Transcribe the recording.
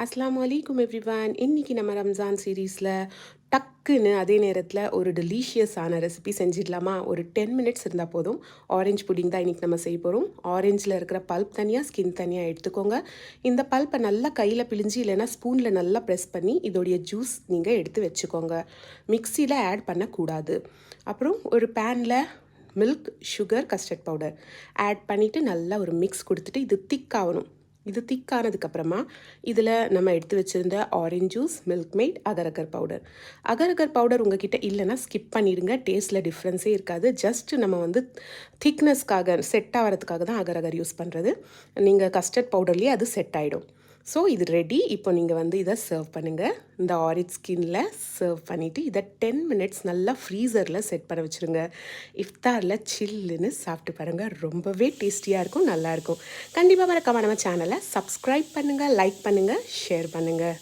அஸ்ஸலாமு அலைக்கும் எவ்ரிவன். இன்னைக்கு நம்ம ரம்ஜான் சீரீஸில் டக்குன்னு அதே நேரத்தில் ஒரு டெலிஷியஸான ரெசிபி செஞ்சிடலாமா? ஒரு 10 மினிட்ஸ் இருந்தால் போதும். ஆரஞ்சு புடிங் தான் இன்றைக்கி நம்ம செய்ய போகிறோம். ஆரஞ்சில் இருக்கிற பல்ப் தனியாக, ஸ்கின் தனியாக எடுத்துக்கோங்க. இந்த பல்ப்பை நல்லா கையில் பிழிஞ்சு இல்லைன்னா ஸ்பூனில் நல்லா ப்ரெஸ் பண்ணி இதோடைய ஜூஸ் நீங்கள் எடுத்து வச்சுக்கோங்க. மிக்சியில் ஆட் பண்ணக்கூடாது. அப்புறம் ஒரு பேனில் milk, sugar, custard powder add பண்ணிவிட்டு நல்லா ஒரு மிக்ஸ் கொடுத்துட்டு இது திக்காகணும். இது திக்கானதுக்கப்புறமா இதில் நம்ம எடுத்து வச்சுருந்த orange juice, milk mat, agar-agar powder. Agar-agar powder உங்ககிட்ட இல்லைன்னா ஸ்கிப் பண்ணிடுங்க. டேஸ்ட்டில் டிஃப்ரென்ஸே இருக்காது. ஜஸ்ட் நம்ம வந்து திக்னஸ்க்காக செட் ஆகிறதுக்காக தான் அகரகர் யூஸ் பண்ணுறது. நீங்கள் கஸ்டர்ட் பவுடர்லேயே அது செட் ஆகிடும். ஸோ இது ரெடி. இப்போ நீங்கள் வந்து இதை சர்வ் பண்ணுங்கள். இந்த ஆரஞ்ச் ஸ்கின்னில் சர்வ் பண்ணிவிட்டு இதை 10 மினிட்ஸ் நல்லா ஃப்ரீசரில் செட் பண்ண வச்சுருங்க. இஃப்தாரில் சில்லுன்னு சாப்பிட்டு பாருங்கள். ரொம்பவே டேஸ்டியாக இருக்கும், நல்லாயிருக்கும். கண்டிப்பாக மறக்காம நம்ம சேனலை சப்ஸ்கிரைப் பண்ணுங்கள், லைக் பண்ணுங்கள், ஷேர் பண்ணுங்கள்.